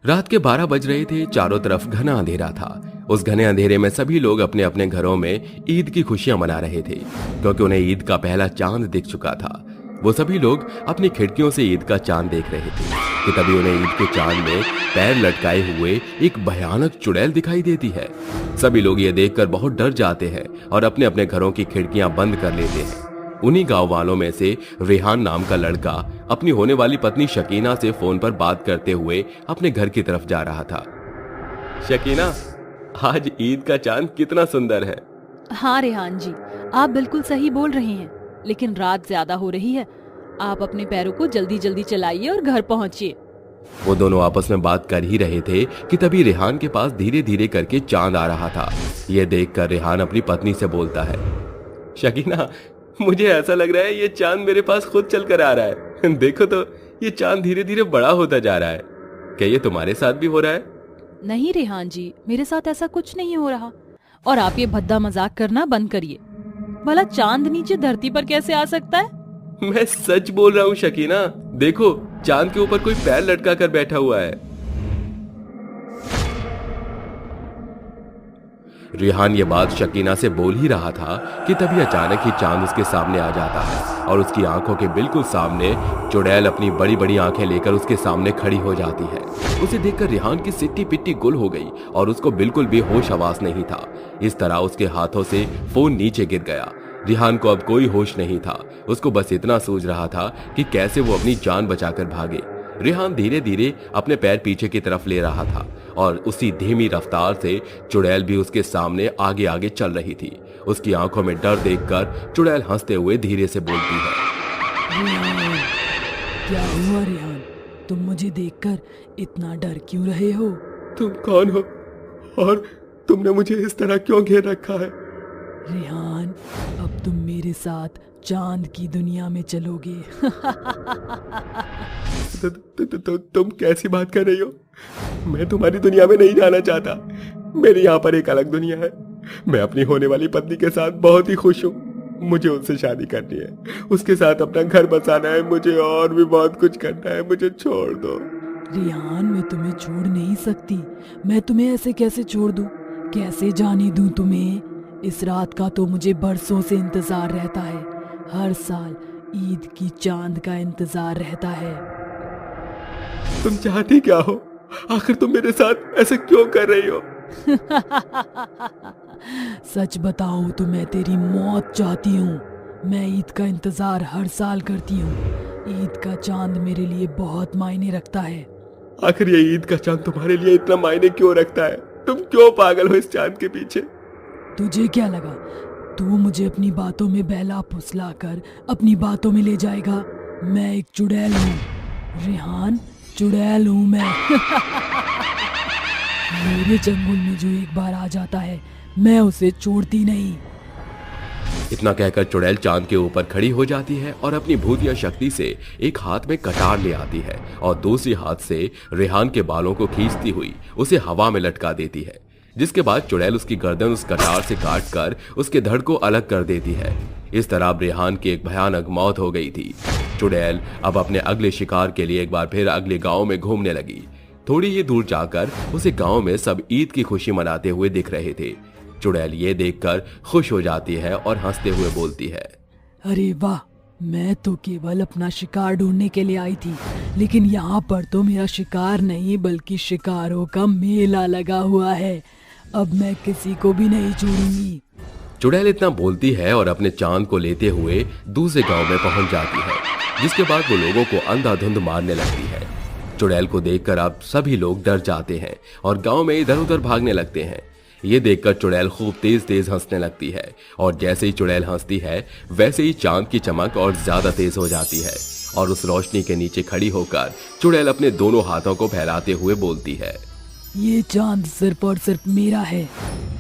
रात के 12 बज रहे थे। चारों तरफ घना अंधेरा था। उस घने अंधेरे में सभी लोग अपने अपने घरों में ईद की खुशियां मना रहे थे, क्योंकि उन्हें ईद का पहला चांद दिख चुका था। वो सभी लोग अपनी खिड़कियों से ईद का चांद देख रहे थे कि तभी उन्हें ईद के चांद में पैर लटकाए हुए एक भयानक चुड़ैल दिखाई देती है। सभी लोग ये देखकर बहुत डर जाते हैं और अपने अपने घरों की खिड़कियां बंद कर लेते हैं। उन्हीं गांव वालों में से रेहान नाम का लड़का अपनी होने वाली पत्नी शकीना से फोन पर बात करते हुए अपने घर की तरफ जा रहा था। शकीना, आज ईद का चांद कितना सुंदर है। हाँ रेहान जी, आप बिल्कुल सही बोल रहे हैं, लेकिन रात ज्यादा हो रही है। आप अपने पैरों को जल्दी जल्दी चलाइए और घर पहुंचिए। वो दोनों आपस में बात कर ही रहे थे कि तभी रेहान के पास धीरे धीरे करके चांद आ रहा था। यह देखकर रेहान अपनी पत्नी से बोलता है, शकीना, मुझे ऐसा लग रहा है ये चांद मेरे पास खुद चल कर आ रहा है। देखो तो, ये चांद धीरे धीरे बड़ा होता जा रहा है। क्या ये तुम्हारे साथ भी हो रहा है? नहीं रेहान जी, मेरे साथ ऐसा कुछ नहीं हो रहा। और आप ये भद्दा मजाक करना बंद करिए। भला चांद नीचे धरती पर कैसे आ सकता है? मैं सच बोल रहा हूँ शकीना। देखो, चांद के ऊपर कोई पैर लटका कर बैठा हुआ है। रेहान ये बात शकीना से बोल ही रहा था कि तभी अचानक ही चांद उसके सामने आ जाता है और उसकी आंखों के बिल्कुल सामने चुड़ैल अपनी बड़ी बड़ी आंखें लेकर उसके सामने खड़ी हो जाती है। उसे देखकर रेहान की सिट्टी पिट्टी गुल हो गई और उसको बिल्कुल भी होश हवास नहीं था। इस तरह उसके हाथों से फोन नीचे गिर गया। रेहान को अब कोई होश नहीं था। उसको बस इतना सूझ रहा था कि कैसे वो अपनी जान बचाकर भागे। रेहान धीरे धीरे अपने पैर पीछे की तरफ ले रहा था और उसी धीमी रफ्तार से चुड़ैल भी उसके सामने आगे आगे चल रही थी। उसकी आंखों में डर देखकर चुड़ैल हंसते हुए धीरे से बोलती है, रेहान, क्या हुआ रेहान? तुम मुझे देखकर इतना डर क्यों रहे हो? तुम कौन हो और तुमने मुझे इस तरह क्यों घेर रखा है? रेहान, अब तुम मेरे साथ चांद की दुनिया में चलोगे। तुम कैसी बात कर रही हो? मैं तुम्हारी दुनिया में नहीं जाना चाहता। मेरी यहाँ पर एक अलग दुनिया है। मैं अपनी होने वाली पत्नी के साथ बहुत ही खुश हूँ। मुझे उससे शादी करनी है, उसके साथ अपना घर बसाना है, मुझे और भी बहुत कुछ करना है। मुझे छोड़ दो। रेहान, मैं तुम्हें छोड़ नहीं सकती। मैं तुम्हें ऐसे कैसे छोड़ दूं? कैसे जाने दूं तुम्हें? इस रात का तो मुझे बरसों से इंतजार रहता है। हर साल ईद की चांद का इंतजार रहता है। तुम चाहती क्या हो? आखिर तुम मेरे साथ ऐसे क्यों कर रही हो? सच बताऊं तो मैं तेरी मौत चाहती हूँ। मैं ईद का इंतजार हर साल करती हूँ। ईद का चांद मेरे लिए बहुत मायने रखता है। आखिर ये ईद का चांद तुम्हारे लिए इतना मायने क्यों रखता है? तुम क्यों पागल हो इस चांद के पीछे? तुझे क्या लगा तू मुझे अपनी बातों में बहला फुसला कर अपनी बातों में ले जाएगा? मैं एक चुड़ैल हूँ रेहान, चुड़ैल हूँ मैं। मेरे चंगुल में जो एक बार आ जाता है, मैं उसे छोड़ती नहीं। इतना कहकर चुड़ैल चांद के ऊपर खड़ी हो जाती है और अपनी भूतिया शक्ति से एक हाथ में कटार ले आती है और दूसरी हाथ से रेहान के बालों को खींचती हुई उसे हवा में लटका देती है। जिसके बाद चुड़ैल उसकी गर्दन उस कटार से काट कर उसके धड़ को अलग कर देती है। इस तरह अब रेहान की एक भयानक मौत हो गई थी। चुड़ैल अब अपने अगले शिकार के लिए एक बार फिर अगले गांव में घूमने लगी। थोड़ी ही दूर जाकर उसे गांव में सब ईद की खुशी मनाते हुए दिख रहे थे। चुड़ैल ये देखकर खुश हो जाती है और हंसते हुए बोलती है, अरे वाह, मैं तो केवल अपना शिकार ढूंढने के लिए आई थी, लेकिन यहाँ पर तो मेरा शिकार नहीं बल्कि शिकारों का मेला लगा हुआ है। अब मैं किसी को भी नहीं छोड़ूंगी। चुड़ैल इतना बोलती है और अपने चांद को लेते हुए दूसरे गांव में पहुंच जाती है, जिसके बाद वो लोगों को अंधाधुंध मारने लगती है। चुड़ैल को देखकर अब सभी लोग डर जाते हैं और गांव में इधर उधर भागने लगते हैं। ये देखकर चुड़ैल खूब तेज तेज हंसने लगती है और जैसे ही चुड़ैल हंसती है वैसे ही चांद की चमक और ज्यादा तेज हो जाती है और उस रोशनी के नीचे खड़ी होकर चुड़ैल अपने दोनों हाथों को फैलाते हुए बोलती है, ये चांद सिर्फ और सिर्फ मेरा है।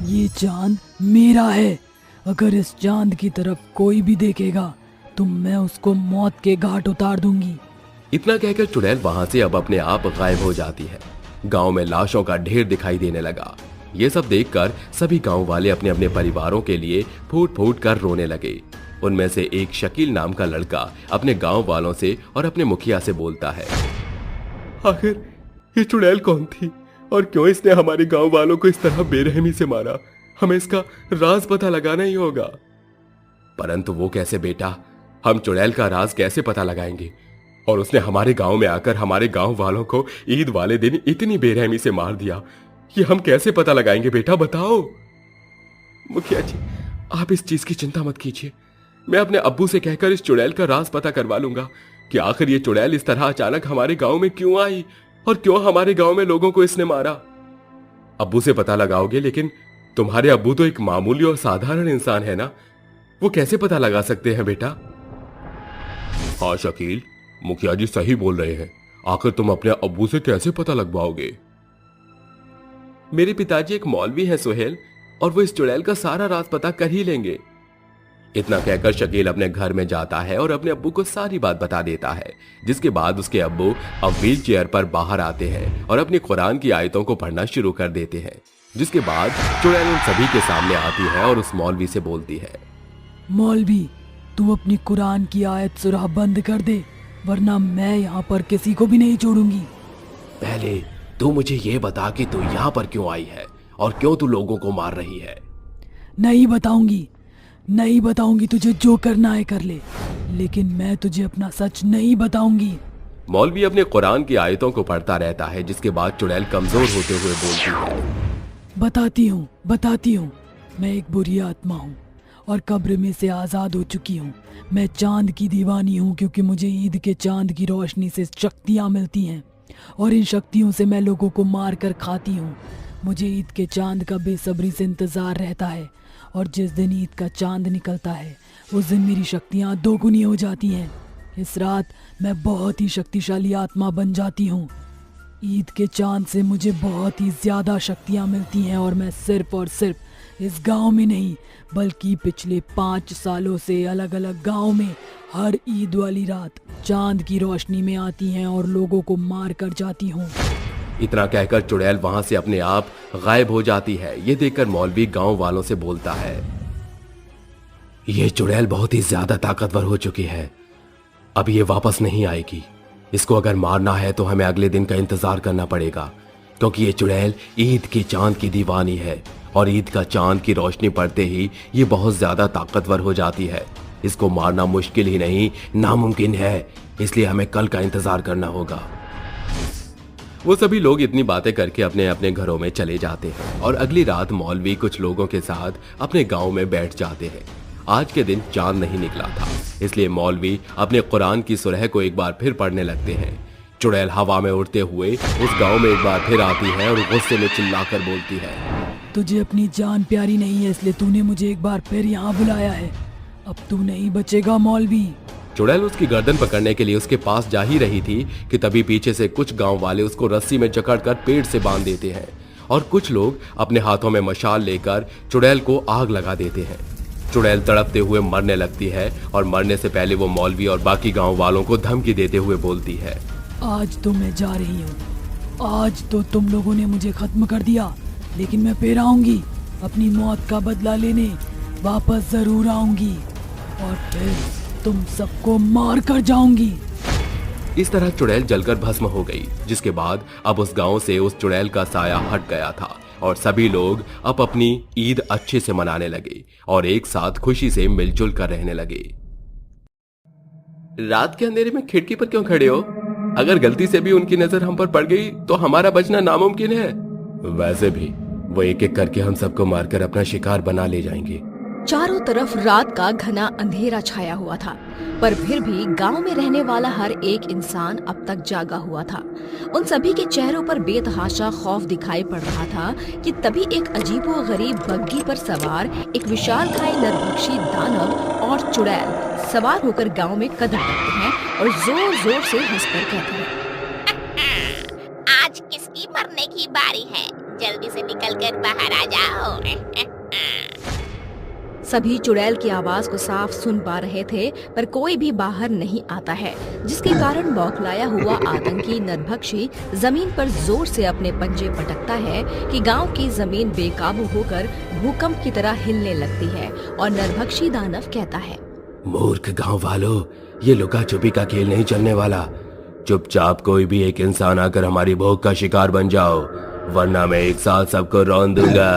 ये चांद मेरा है। अगर इस चांद की तरफ कोई भी देखेगा तो मैं उसको मौत के घाट उतार दूंगी। इतना कहकर चुड़ैल वहां से अब अपने आप गायब हो जाती है। गांव में लाशों का ढेर दिखाई देने लगा। ये सब देखकर सभी गांव वाले अपने अपने परिवारों के लिए फूट फूट कर रोने लगे। उनमें से एक शकील नाम का लड़का अपने गांव वालों से और अपने मुखिया से बोलता है, ये चुड़ैल कौन थी और क्यों इसने हमारे गांव वालों को इस तरह बेरहमी से मारा? हमें इसका राज पता लगाना ही होगा। परंतु वो कैसे बेटा? हम चुड़ैल का राज कैसे पता लगाएंगे? और उसने हमारे गांव में आकर हमारे गांव वालों को ईद वाले दिन इतनी बेरहमी से मार दिया, ये हम कैसे पता लगाएंगे बेटा, बताओ। मुखिया जी, आप इस चीज की चिंता मत कीजिए। मैं अपने अब्बू से कहकर इस चुड़ैल का राज पता करवा लूंगा कि आखिर ये चुड़ैल इस तरह अचानक हमारे गांव में क्यों आई और क्यों हमारे गांव में लोगों को इसने मारा। अब्बू से पता लगाओगे, लेकिन तुम्हारे अब्बू तो एक मामूली और साधारण इंसान है ना, वो कैसे पता लगा सकते हैं बेटा? हाँ शकील, मुखिया जी सही बोल रहे हैं। आखिर तुम अपने अब्बू से कैसे पता लगवाओगे? मेरे पिताजी एक मौलवी हैं सुहेल, और वो इस चुड़ैल का सारा राज पता कर ही लेंगे। इतना कहकर शकील अपने घर में जाता है और अपने अब्बू को सारी बात बता देता है, जिसके बाद उसके अब्बू अब व्हील चेयर पर बाहर आते हैं और अपनी कुरान की आयतों को पढ़ना शुरू कर देते हैं। जिसके बाद चुड़ैल उन सभी के सामने आती है और उस मौलवी से बोलती है, मौलवी, तू अपनी कुरान की आयत सुरह बंद कर दे, वरना मैं यहाँ पर किसी को भी नहीं छोड़ूंगी। पहले तू मुझे ये बता कि तू यहाँ पर क्यों आई है और क्यों तू लोगों को मार रही है। नहीं बताऊंगी, तुझे जो करना है कर ले, लेकिन मैं तुझे अपना सच नहीं बताऊंगी। मौलवी अपने कुरान की आयतों को पढ़ता रहता है, जिसके बाद चुड़ैल कमजोर होते हुए बोलती है, बताती हूँ, मैं एक बुरी आत्मा हूँ और कब्र में से आजाद हो चुकी हूँ। मैं चांद की दीवानी हूँ, क्योंकि मुझे ईद के चांद की रोशनी से शक्तियाँ मिलती हैं और इन शक्तियों से मैं लोगों को मार कर खाती हूँ। मुझे ईद के चांद का बेसब्री से इंतजार रहता है, और जिस दिन ईद का चांद निकलता है उस दिन मेरी शक्तियाँ दोगुनी हो जाती हैं। इस रात मैं बहुत ही शक्तिशाली आत्मा बन जाती हूँ। ईद के चांद से मुझे बहुत ही ज्यादा शक्तियाँ मिलती हैं और मैं सिर्फ और सिर्फ इस गांव में नहीं, बल्कि पिछले 5 सालों से अलग अलग गांव में हर ईद वाली रात चांद की रोशनी में आती हैं और लोगों को मार कर जाती हूँ। इतना कहकर चुड़ैल वहां से अपने आप गायब हो जाती है। ये देखकर मौलवी गांव वालों से बोलता है, ये चुड़ैल बहुत ही ज्यादा ताकतवर हो चुकी है, अब ये वापस नहीं आएगी। इसको अगर मारना है तो हमें अगले दिन का इंतजार करना पड़ेगा, क्योंकि ये चुड़ैल ईद की चांद की दीवानी है और ईद का चांद की रोशनी पड़ते ही ये बहुत ज्यादा ताकतवर हो जाती है। इसको मारना मुश्किल ही नहीं, नामुमकिन है, इसलिए हमें कल का इंतजार करना होगा। वो सभी लोग इतनी बातें करके अपने अपने घरों में चले जाते हैं और अगली रात मौलवी कुछ लोगों के साथ अपने गांव में बैठ जाते हैं। आज के दिन चांद नहीं निकला था, इसलिए मौलवी अपने कुरान की सुरह को एक बार फिर पढ़ने लगते हैं। चुड़ैल हवा में उड़ते हुए उस गांव में एक बार फिर आती है और गुस्से में चिल्लाकर बोलती है, तुझे अपनी जान प्यारी नहीं है, इसलिए तूने मुझे एक बार फिर यहाँ बुलाया है। अब तू नहीं बचेगा मौलवी। चुड़ैल उसकी गर्दन पकड़ने के लिए उसके पास जा ही रही थी कि तभी पीछे से कुछ गांव वाले उसको रस्सी में जकड़कर पेड़ से बांध देते हैं और कुछ लोग अपने हाथों में मशाल लेकर चुड़ैल को आग लगा देते हैं। चुड़ैल तड़पते हुए मरने लगती है और मरने से पहले वो मौलवी और बाकी गांव वालों को धमकी देते हुए बोलती है, आज तो मैं जा रही हूँ, आज तो तुम लोगों ने मुझे खत्म कर दिया, लेकिन मैं फिर आऊंगी, अपनी मौत का बदला लेने वापस जरूर आऊंगी और फिर तुम सबको मार कर जाऊंगी। इस तरह चुड़ैल जलकर भस्म हो गई, जिसके बाद अब उस गांव से उस चुड़ैल का साया हट गया था और सभी लोग अब अपनी ईद अच्छे से मनाने लगे और एक साथ खुशी से मिलजुल कर रहने लगे। रात के अंधेरे में खिड़की पर क्यों खड़े हो? अगर गलती से भी उनकी नजर हम पर पड़ गई तो हमारा बचना नामुमकिन है। वैसे भी वो एक एक करके हम सबको मारकर अपना शिकार बना ले जाएंगे। चारों तरफ रात का घना अंधेरा छाया हुआ था, पर फिर भी गांव में रहने वाला हर एक इंसान अब तक जागा हुआ था। उन सभी के चेहरों पर बेतहाशा खौफ दिखाई पड़ रहा था कि तभी एक अजीबोगरीब बग्घी पर सवार एक विशालकाय नरभक्षी दानव और चुड़ैल सवार होकर गांव में कदम रखते हैं और जोर जोर से हंसकर कहते हैं, आज किसकी मरने की बारी है, जल्दी से निकल कर बाहर आ जाओ। सभी चुड़ैल की आवाज को साफ सुन पा रहे थे, पर कोई भी बाहर नहीं आता है, जिसके कारण बौखलाया हुआ आतंकी नरभक्षी जमीन पर जोर से अपने पंजे पटकता है कि गांव की जमीन बेकाबू होकर भूकंप की तरह हिलने लगती है और नरभक्षी दानव कहता है, मूर्ख गांव वालों, ये लुका छुपी का खेल नहीं चलने वाला। चुपचाप कोई भी एक इंसान आकर हमारी भूख का शिकार बन जाओ, वरना मैं एक साथ सबको रौंद दूंगा।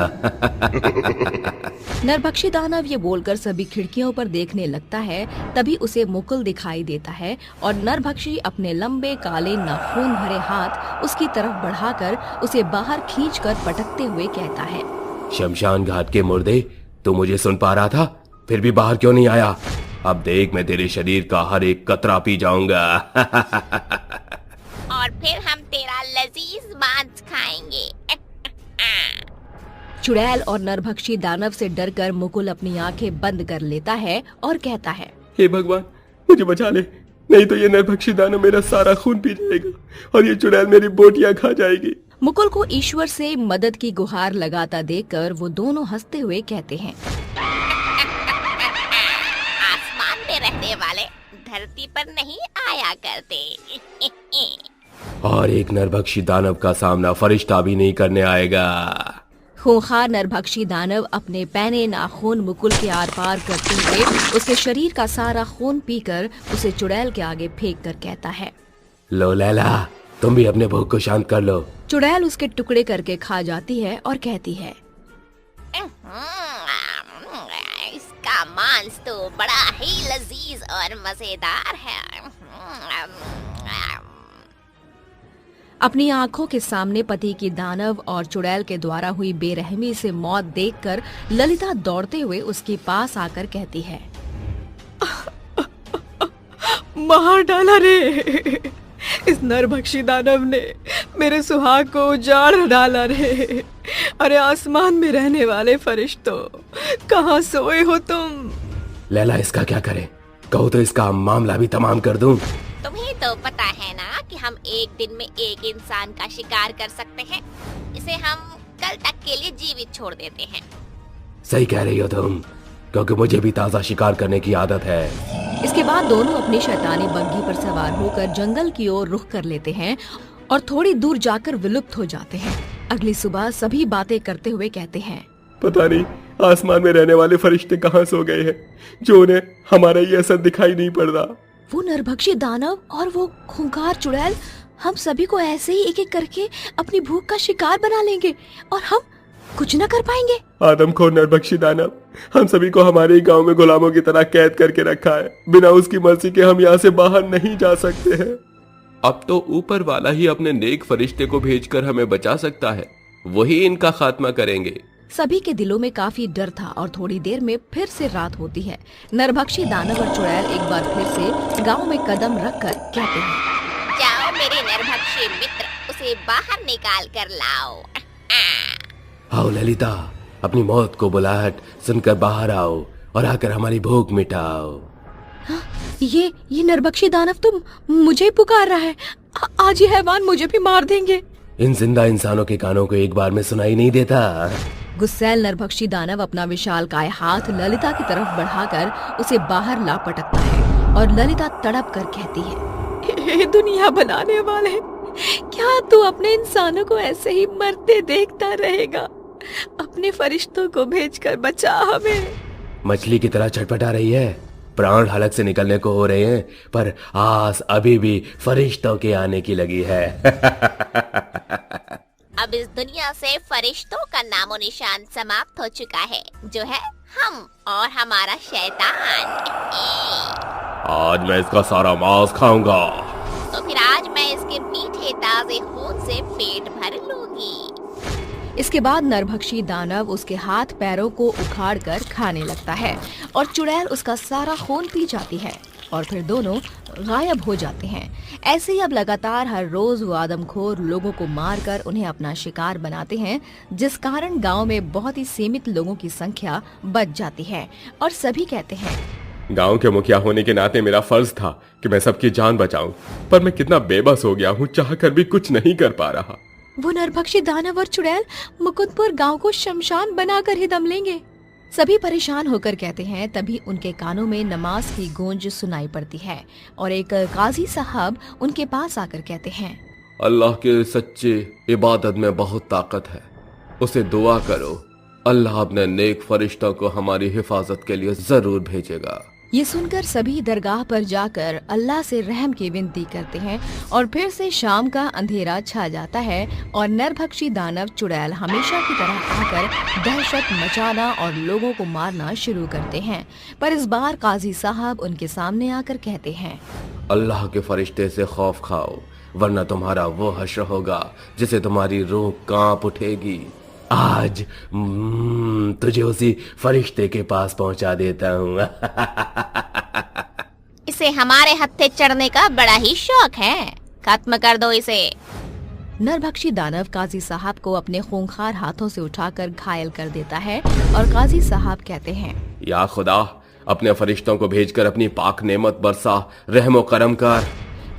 नरभक्षी दानव ये बोलकर सभी खिड़कियों पर देखने लगता है। तभी उसे मुकुल दिखाई देता है और नरभक्षी अपने लंबे काले नाखून भरे हाथ उसकी तरफ बढ़ाकर उसे बाहर खींचकर पटकते हुए कहता है, शमशान घाट के मुर्दे, तू मुझे सुन पा रहा था, फिर भी बाहर क्यों नहीं आया? अब देख, मैं तेरे शरीर का हर एक कतरा पी जाऊंगा। और फिर हम तेरा लजीज मांस खाएंगे। चुड़ैल और नरभक्षी दानव से डरकर मुकुल अपनी आंखें बंद कर लेता है और कहता है, हे भगवान, मुझे बचा ले, नहीं तो ये नरभक्षी दानव मेरा सारा खून पी जाएगा और ये चुड़ैल मेरी बोटियां खा जाएगी। मुकुल को ईश्वर से मदद की गुहार लगाता देखकर वो दोनों हंसते हुए कहते हैं, आसमान में रहने वाले धरती पर नहीं आया करते। और एक नरभक्षी दानव का सामना फरिश्ता भी नहीं करने आएगा। खूंखार नरभक्षी दानव अपने पैने नाखून मुकुल के आर पार करते हुए उसके शरीर का सारा खून पीकर उसे चुड़ैल के आगे फेंक कर कहता है, लो लैला, तुम भी अपने भूख को शांत कर लो। चुड़ैल उसके टुकड़े करके खा जाती है और कहती है, इसका मांस तो बड़ा ही लजीज और मजेदार है। अपनी आंखों के सामने पति की दानव और चुड़ैल के द्वारा हुई बेरहमी से मौत देखकर ललिता दौड़ते हुए उसके पास आकर कहती है, मार डाला रे, इस नरभक्षी दानव ने मेरे सुहाग को उजाड़ डाला रे। अरे आसमान में रहने वाले फरिश्तों, कहाँ सोए हो तुम? लैला, इसका क्या करें? कहो तो इसका मामला भी तमाम कर दूं। तुम्हें तो पता है ना कि हम एक दिन में एक इंसान का शिकार कर सकते हैं। इसे हम कल तक के लिए जीवित छोड़ देते हैं। सही कह रही हो तुम, क्योंकि मुझे भी ताजा शिकार करने की आदत है। इसके बाद दोनों अपनी शैतानी बग्घी पर सवार होकर जंगल की ओर रुख कर लेते हैं और थोड़ी दूर जाकर विलुप्त हो जाते हैं। अगली सुबह सभी बातें करते हुए कहते हैं, पता नहीं आसमान में रहने वाले फरिश्ते कहाँ सो गए हैं, जो उन्हें हमारा ये असर दिखाई नहीं पड़ रहा। वो नरभक्षी दानव और वो खूंखार चुड़ैल हम सभी को ऐसे ही एक एक करके अपनी भूख का शिकार बना लेंगे और हम कुछ न कर पाएंगे। आदमखोर नरभक्षी दानव हम सभी को हमारे ही गांव में गुलामों की तरह कैद करके रखा है। बिना उसकी मर्जी के हम यहाँ से बाहर नहीं जा सकते हैं। अब तो ऊपर वाला ही अपने नेक फरिश्ते को भेजकर हमें बचा सकता है, वही इनका खात्मा करेंगे। सभी के दिलों में काफी डर था और थोड़ी देर में फिर से रात होती है। नरभक्षी दानव और चुड़ैल एक बार फिर से गांव में कदम रखकर कहते हैं, जाओ मेरे नरभक्षी मित्र, उसे बाहर निकाल कर लाओ। आओ ललिता, अपनी मौत को बुलाहट सुनकर बाहर आओ और आकर हमारी भूख मिटाओ। ये नरभक्षी दानव तो मुझे ही पुकार रहा है। आज ये हैवान मुझे भी मार देंगे। इन जिंदा इंसानों के कानों को एक बार में सुनाई नहीं देता। गुस्सैल नरभक्षी दानव अपना विशालकाय हाथ ललिता की तरफ बढ़ाकर उसे बाहर ला पटकता है और ललिता तड़प कर कहती है, हे दुनिया बनाने वाले, क्या तू अपने इंसानों को ऐसे ही मरते देखता रहेगा? अपने फरिश्तों को भेजकर बचा हमें। मछली की तरह छटपटा रही है, प्राण हलक से निकलने को हो रहे हैं, पर आस अभी भी फरिश्तों के आने की लगी है। अब इस दुनिया से फरिश्तों का नामो निशान समाप्त हो चुका है, जो है हम और हमारा शैतान। आज मैं इसका सारा मांस खाऊंगा। तो फिर आज मैं इसके मीठे ताजे खून से पेट भर लूंगी। इसके बाद नरभक्षी दानव उसके हाथ पैरों को उखाड़कर खाने लगता है और चुड़ैल उसका सारा खून पी जाती है और फिर दोनों गायब हो जाते हैं। ऐसे ही अब लगातार हर रोज वो आदमखोर लोगों को मारकर उन्हें अपना शिकार बनाते हैं, जिस कारण गांव में बहुत ही सीमित लोगों की संख्या बच जाती है और सभी कहते हैं, गांव के मुखिया होने के नाते मेरा फर्ज था कि मैं सबकी जान बचाऊं, पर मैं कितना बेबस हो गया हूँ, चाहकर भी कुछ नहीं कर पा रहा। वो नरभक्षी दानव और चुड़ैल मुकुंदपुर गांव को शमशान बनाकर ही दम लेंगे। सभी परेशान होकर कहते हैं। तभी उनके कानों में नमाज की गूंज सुनाई पड़ती है और एक काजी साहब उनके पास आकर कहते हैं, अल्लाह के सच्चे इबादत में बहुत ताकत है, उसे दुआ करो, अल्लाह अपने नेक फरिश्तों को हमारी हिफाजत के लिए जरूर भेजेगा। ये सुनकर सभी दरगाह पर जाकर अल्लाह से रहम की विनती करते हैं और फिर से शाम का अंधेरा छा जाता है और नरभक्षी दानव चुड़ैल हमेशा की तरह आकर दहशत मचाना और लोगों को मारना शुरू करते हैं। पर इस बार काजी साहब उनके सामने आकर कहते हैं, अल्लाह के फरिश्ते से खौफ खाओ, वरना तुम्हारा वो हश्र होगा जिसे तुम्हारी रूह कांप उठेगी। आज तुझे उसी फरिश्ते के पास पहुंचा देता हूँ। इसे हमारे हत्थे चढ़ने का बड़ा ही शौक है, खत्म कर दो इसे। नरभक्षी दानव काजी साहब को अपने खूंखार हाथों से उठाकर घायल कर देता है और काजी साहब कहते हैं, या खुदा, अपने फरिश्तों को भेजकर अपनी पाक नेमत बरसा, रहमो करम कर।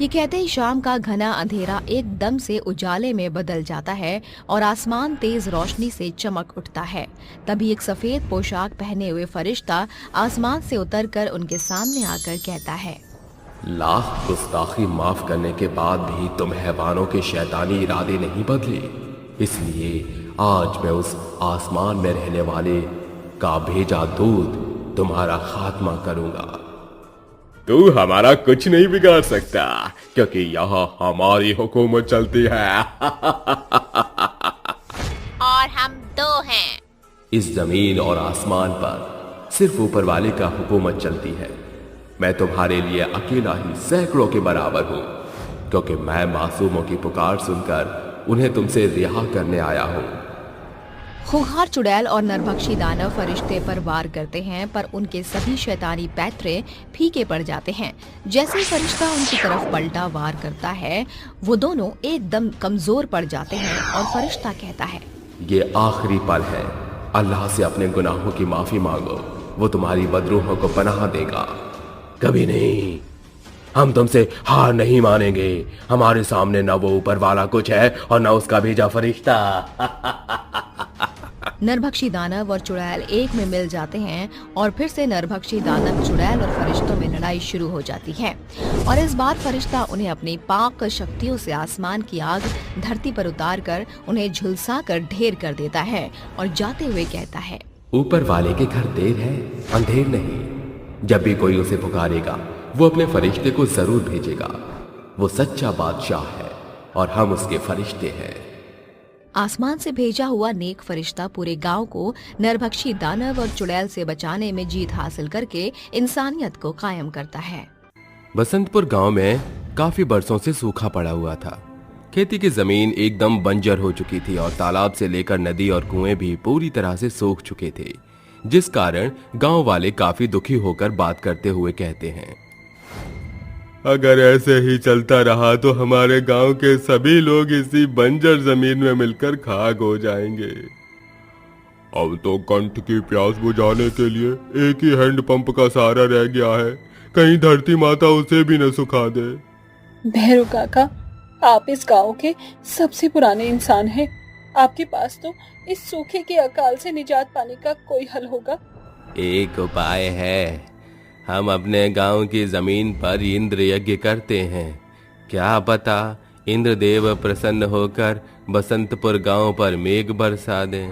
ये कहते ही शाम का घना अंधेरा एकदम से उजाले में बदल जाता है और आसमान तेज रोशनी से चमक उठता है। तभी एक सफेद पोशाक पहने हुए फरिश्ता आसमान से उतरकर उनके सामने आकर कहता है, लाख गुस्ताखी माफ करने के बाद भी तुम हैवानों के शैतानी इरादे नहीं बदले, इसलिए आज मैं उस आसमान में रहने वाले का भेजा दूत तुम्हारा खात्मा करूंगा। तू हमारा कुछ नहीं बिगाड़ सकता, क्योंकि यहाँ हमारी हुकूमत चलती है। और हम दो हैं। इस जमीन और आसमान पर सिर्फ ऊपर वाले का हुकूमत चलती है। मैं तुम्हारे लिए अकेला ही सैकड़ों के बराबर हूँ, क्योंकि मैं मासूमों की पुकार सुनकर उन्हें तुमसे रिहा करने आया हूँ। खूंखार चुड़ैल और नरभक्षी दानव फरिश्ते पर वार करते हैं, पर उनके सभी शैतानी पैतरे फीके पड़ जाते हैं। जैसे ही फरिश्ता उनकी तरफ पलटा वार करता है, वो दोनों एकदम कमजोर पड़ जाते हैं और फरिश्ता कहता है, ये आखिरी पल है, अल्लाह से अपने गुनाहों की माफी मांगो, वो तुम्हारी बदरूहों को पनाह देगा। कभी नहीं, हम तुमसे हार नहीं मानेंगे। हमारे सामने न वो ऊपर वाला कुछ है और न उसका भेजा फरिश्ता। नरभक्षी दानव और चुड़ैल एक में मिल जाते हैं और फिर से नरभक्षी दानव चुड़ैल और फरिश्तों में लड़ाई शुरू हो जाती है। और इस बार फरिश्ता उन्हें अपनी पाक शक्तियों से आसमान की आग धरती पर उतार कर उन्हें झुलसा कर ढेर कर देता है और जाते हुए कहता है, ऊपर वाले के घर देर है, अंधेर नहीं। जब भी कोई उसे पुकारेगा, वो अपने फरिश्ते को जरूर भेजेगा। वो सच्चा बादशाह है और हम उसके फरिश्ते हैं। आसमान से भेजा हुआ नेक फरिश्ता पूरे गांव को नरभक्षी दानव और चुड़ैल से बचाने में जीत हासिल करके इंसानियत को कायम करता है। बसंतपुर गांव में काफी बरसों से सूखा पड़ा हुआ था। खेती की जमीन एकदम बंजर हो चुकी थी और तालाब से लेकर नदी और कुएं भी पूरी तरह से सूख चुके थे, जिस कारण गांव वाले काफी दुखी होकर बात करते हुए कहते हैं, अगर ऐसे ही चलता रहा तो हमारे गांव के सभी लोग इसी बंजर जमीन में मिलकर खाक हो जाएंगे। अब तो कंठ की प्यास बुझाने के लिए एक ही हैंडपंप का सहारा रह गया है, कहीं धरती माता उसे भी न सुखा दे। भैरू काका, आप इस गांव के सबसे पुराने इंसान हैं। आपके पास तो इस सूखे के अकाल से निजात पाने का कोई हल होगा। एक उपाय है, हम अपने गांव की जमीन पर इंद्र यज्ञ करते हैं। क्या पता इंद्रदेव प्रसन्न होकर बसंतपुर गांव पर मेघ बरसा दें।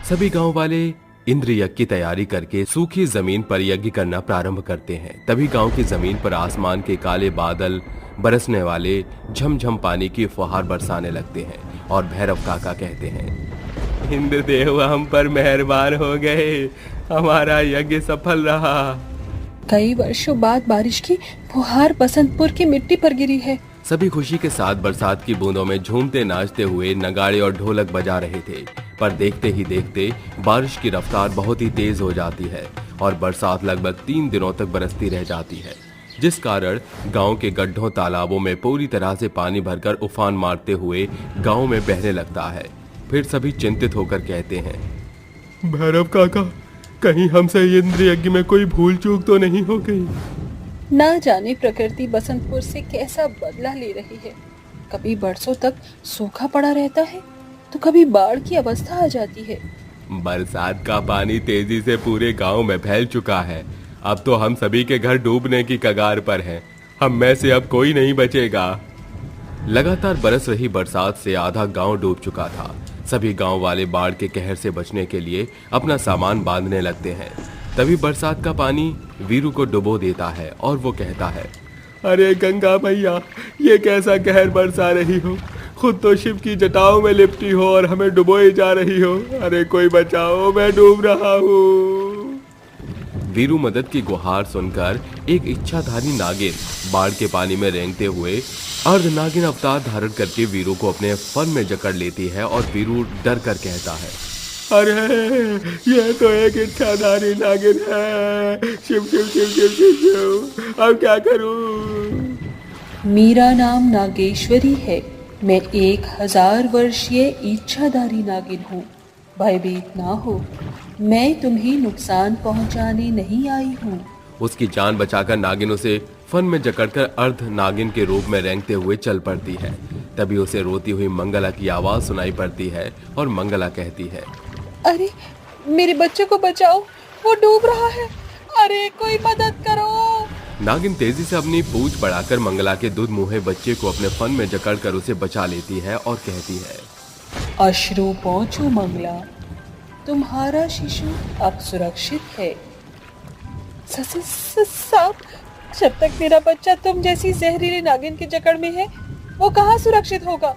सभी गांव वाले इंद्र यज्ञ की तैयारी करके सूखी जमीन पर यज्ञ करना प्रारंभ करते हैं। तभी गांव की जमीन पर आसमान के काले बादल बरसने वाले झमझम पानी की फुहार बरसाने लगते हैं और भैरव काका कहते हैं, इंद्रदेव हम पर मेहरबान हो गए, हमारा यज्ञ सफल रहा। कई वर्षों बाद बारिश की फुहार बसंतपुर की मिट्टी पर गिरी है। सभी खुशी के साथ बरसात की बूंदों में झूमते नाचते हुए नगाड़े और ढोलक बजा रहे थे, पर देखते ही देखते बारिश की रफ्तार बहुत ही तेज हो जाती है और बरसात लगभग 3 दिनों तक बरसती रह जाती है, जिस कारण गांव के गड्ढों तालाबों में पूरी तरह से पानी भरकर उफान मारते हुए गांव में बहने लगता है। फिर सभी चिंतित होकर कहते हैं, भैरव काका, कहीं हमसे इंद्र यज्ञ में कोई भूल चूक तो नहीं हो गई? ना जाने प्रकृति बसंतपुर से कैसा बदला ले रही है। कभी बरसों तक सूखा पड़ा रहता है तो कभी बाढ़ की अवस्था आ जाती है। बरसात का पानी तेजी से पूरे गांव में फैल चुका है। अब तो हम सभी के घर डूबने की कगार पर हैं। हम में से अब कोई नहीं बचेगा। लगातार बरस रही बरसात से आधा गांव डूब चुका था। सभी गांव वाले बाढ़ के कहर से बचने के लिए अपना सामान बांधने लगते हैं। तभी बरसात का पानी वीरू को डुबो देता है और वो कहता है, अरे गंगा मैया, ये कैसा कहर बरसा रही हो। खुद तो शिव की जटाओं में लिपटी हो और हमें डुबोए जा रही हो। अरे कोई बचाओ, मैं डूब रहा हूँ। वीरू मदद की गुहार सुनकर एक इच्छाधारी नागिन बाढ़ के पानी में रेंगते हुए अर्ध नागिन अवतार धारण करके वीरू को अपने फन में जकड़ लेती है और वीरू डर कर कहता है, अरे ये तो एक इच्छाधारी नागिन है। शिव शिव शिव शिव शिव शिव, अब क्या करूं? मेरा नाम नागेश्वरी है। मैं 1000 वर्षीय इच्छाधारी नागिन हूँ। भयभीत ना हो, मैं तुम्हें नुकसान पहुँचाने नहीं आई हूँ। उसकी जान बचाकर नागिन उसे फन में जकड़कर अर्ध नागिन के रूप में रेंगते हुए चल पड़ती है। तभी उसे रोती हुई मंगला की आवाज सुनाई पड़ती है और मंगला कहती है, अरे मेरे बच्चे को बचाओ, वो डूब रहा है। अरे कोई मदद करो। नागिन तेजी से अपनी पूंछ बढ़ाकर मंगला के दूध मुहे बच्चे को अपने फन में जकड़कर उसे बचा लेती है और कहती है, अश्रु पहुँचो मंगला, तुम्हारा शिशु अब सुरक्षित है। साहब, जब तक मेरा बच्चा तुम जैसी जहरीली नागिन की जकड़ में है, वो कहाँ सुरक्षित होगा?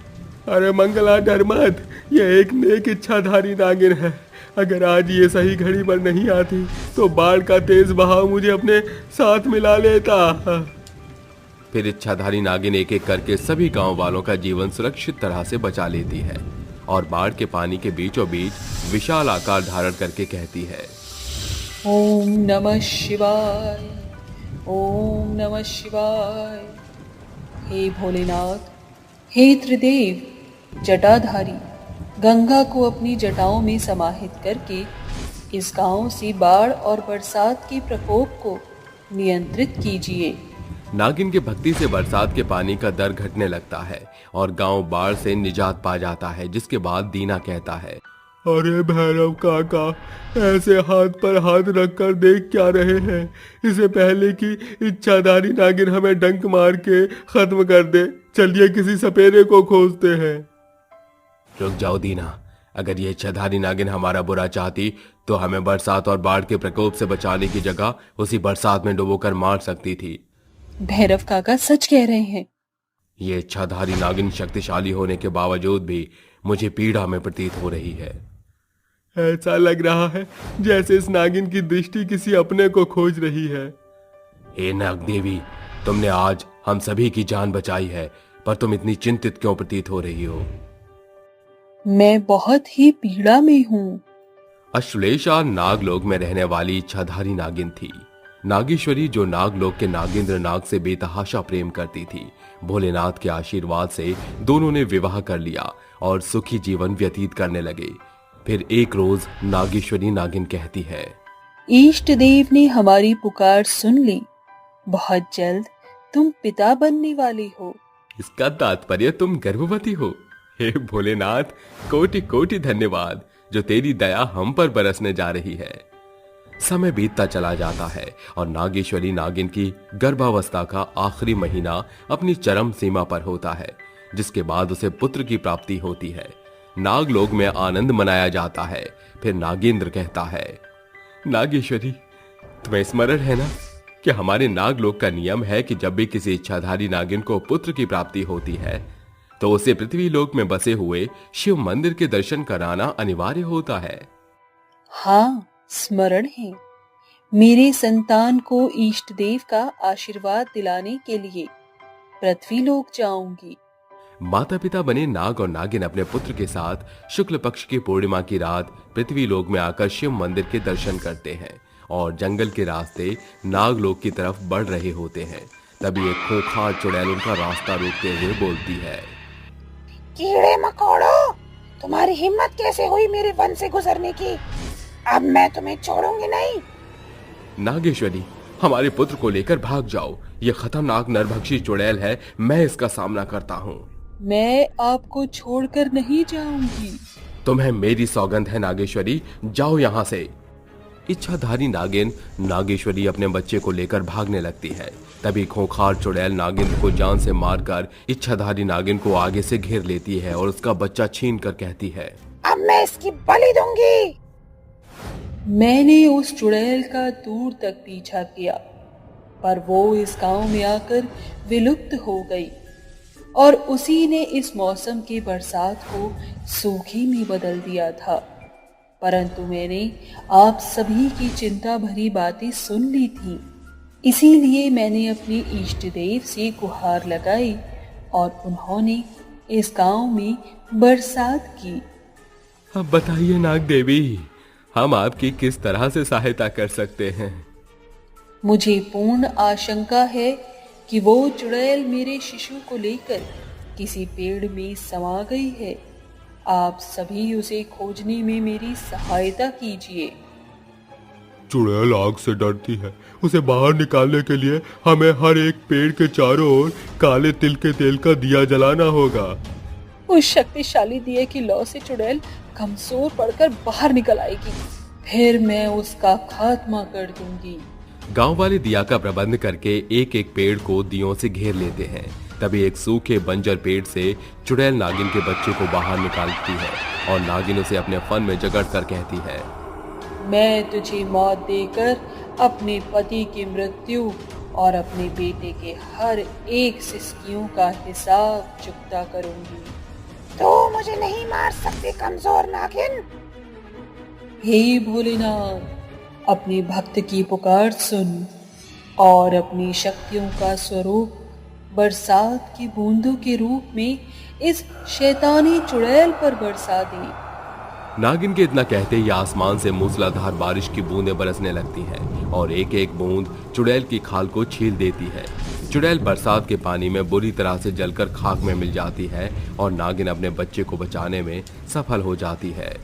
अरे मंगला डर मत, ये एक नेक इच्छाधारी नागिन है। अगर आज ये सही घड़ी पर नहीं आती तो बाढ़ का तेज बहाव मुझे अपने साथ मिला लेता। फिर इच्छाधारी नागिन एक एक करके सभी गांव वालों का जीवन सुरक्षित तरह से बचा लेती है और बाढ़ के पानी के बीचों बीच विशाल आकार धारण करके कहती है, ओम नमः शिवाय, ओम नमः शिवाय। हे भोलेनाथ, हे त्रिदेव जटाधारी, गंगा को अपनी जटाओं में समाहित करके इस गांव से बाढ़ और बरसात के प्रकोप को नियंत्रित कीजिए। नागिन के भक्ति से बरसात के पानी का दर घटने लगता है और गांव बाढ़ से निजात पा जाता है। जिसके बाद दीना कहता है, अरे भैरव काका, ऐसे हाथ पर हाथ रखकर देख क्या रहे हैं? इससे पहले कि इच्छाधारी नागिन हमें डंक मार के खत्म कर दे, चलिए किसी सपेरे को खोजते हैं। रुक जाओ दीना, अगर ये इच्छाधारी नागिन हमारा बुरा चाहती तो हमें बरसात और बाढ़ के प्रकोप से बचाने की जगह उसी बरसात में डुबोकर मार सकती थी। भैरव काका सच कह रहे हैं। ये इच्छाधारी नागिन शक्तिशाली होने के बावजूद भी मुझे पीड़ा में प्रतीत हो रही है। ऐसा लग रहा है जैसे इस नागिन की दृष्टि किसी अपने को खोज रही है। हे नाग देवी, तुमने आज हम सभी की जान बचाई है, पर तुम इतनी चिंतित क्यों प्रतीत हो रही हो? मैं बहुत ही पीड़ा में हूँ। अश्लेषा नागलोक में रहने वाली इच्छाधारी नागिन थी। नागेश्वरी, जो नागलोक के नागेंद्र नाग से बेतहाशा प्रेम करती थी, भोलेनाथ के आशीर्वाद से दोनों ने विवाह कर लिया और सुखी जीवन व्यतीत करने लगे। फिर एक रोज नागेश्वरी नागिन कहती है, इष्ट देव ने हमारी पुकार सुन ली। बहुत जल्द तुम पिता बनने वाले हो। इसका तात्पर्य तुम गर्भवती हो। हे भोलेनाथ, कोटि कोटि धन्यवाद जो तेरी दया हम पर बरसने जा रही है। समय बीतता चला जाता है और नागेश्वरी नागिन की गर्भावस्था का आखिरी महीना अपनी चरम सीमा पर होता है, जिसके बाद उसे पुत्र की प्राप्ति होती है। नागलोक में आनंद मनाया जाता है। फिर नागेंद्र कहता है, नागेश्वरी, तुम्हें स्मरण है ना कि हमारे नागलोक का नियम है कि जब भी किसी इच्छाधारी नागिन को पुत्र की प्राप्ति होती है तो उसे पृथ्वी लोक में बसे हुए शिव मंदिर के दर्शन कराना अनिवार्य होता है। हाँ, स्मरण है। मेरे संतान को इष्ट देव का आशीर्वाद दिलाने के लिए पृथ्वी लोक जाऊंगी। माता पिता बने नाग और नागिन अपने पुत्र के साथ शुक्ल पक्ष की पूर्णिमा की रात पृथ्वी लोक में आकर शिव मंदिर के दर्शन करते हैं और जंगल के रास्ते नागलोक की तरफ बढ़ रहे होते हैं। तभी एक खूंखार चुड़ैल उनका रास्ता रोकते हुए बोलती है, कीड़े मकोड़ों, तुम्हारी हिम्मत कैसे हुई मेरे वन से गुजरने की? अब मैं तुम्हें छोड़ूंगी नहीं। नागेश्वरी, हमारे पुत्र को लेकर भाग जाओ। ये खतरनाक नरभक्षी चुड़ैल है, मैं इसका सामना करता हूँ। मैं आपको छोड़कर नहीं जाऊंगी। तुम्हें मेरी सौगंध है नागेश्वरी, जाओ यहाँ से। इच्छाधारी नागिन नागेश्वरी अपने बच्चे को लेकर भागने लगती है। तभी खूंखार चुड़ैल नागिन को जान से मारकर इच्छाधारी नागिन को आगे से घेर लेती है और उसका बच्चा छीन कर कहती है, अब मैं इसकी बलि दूंगी। मैंने उस चुड़ैल का दूर तक पीछा किया, पर वो इस गांव में आकर विलुप्त हो गई और उसी ने इस मौसम की बरसात को सूखी में बदल दिया था। परंतु मैंने आप सभी की चिंता भरी बातें सुन ली थी, इसीलिए मैंने अपने इष्ट देव से गुहार लगाई और उन्होंने इस गांव में बरसात की। अब बताइए नाग देवी, हम आपकी किस तरह से सहायता कर सकते हैं? मुझे पूर्ण आशंका है कि वो चुड़ैल मेरे शिशु को लेकर किसी पेड़ में समा गई है। आप सभी उसे खोजने में मेरी सहायता कीजिए। चुड़ैल आग से डरती है, उसे बाहर निकालने के लिए हमें हर एक पेड़ के चारों ओर काले तिल के तेल का दिया जलाना होगा। उस शक्तिशाली दिए की लौ से चुड़ैल कमजोर पड़कर बाहर निकल आएगी, फिर मैं उसका खात्मा कर दूंगी। गांव वाले दिया का प्रबंध करके एक एक पेड़ को दियों से घेर लेते हैं। तभी एक सूखे बंजर पेड़ से चुड़ैल नागिन के बच्चे को बाहर निकालती है और नागिन उसे अपने फन में जकड़ कर कहती है, मैं तुझे मौत देकर अपने पति की मृत्यु और अपने बेटे के हर एक सिसकियों का हिसाब चुकता करूंगी। तो मुझे नहीं मार सकते कमजोर नागिन। हे भोलेनाथ, अपने भक्त की पुकार सुन और अपनी शक्तियों का स्वरूप बरसात की बूंदों के रूप में इस शैतानी चुड़ैल पर बरसा दे। नागिन के इतना कहते ही आसमान से मूसलाधार बारिश की बूंदें बरसने लगती हैं और एक एक बूंद चुड़ैल की खाल को छील देती है। चुड़ैल बरसात के पानी में बुरी तरह से जलकर खाक में मिल जाती है और नागिन अपने बच्चे को बचाने में सफल हो जाती है।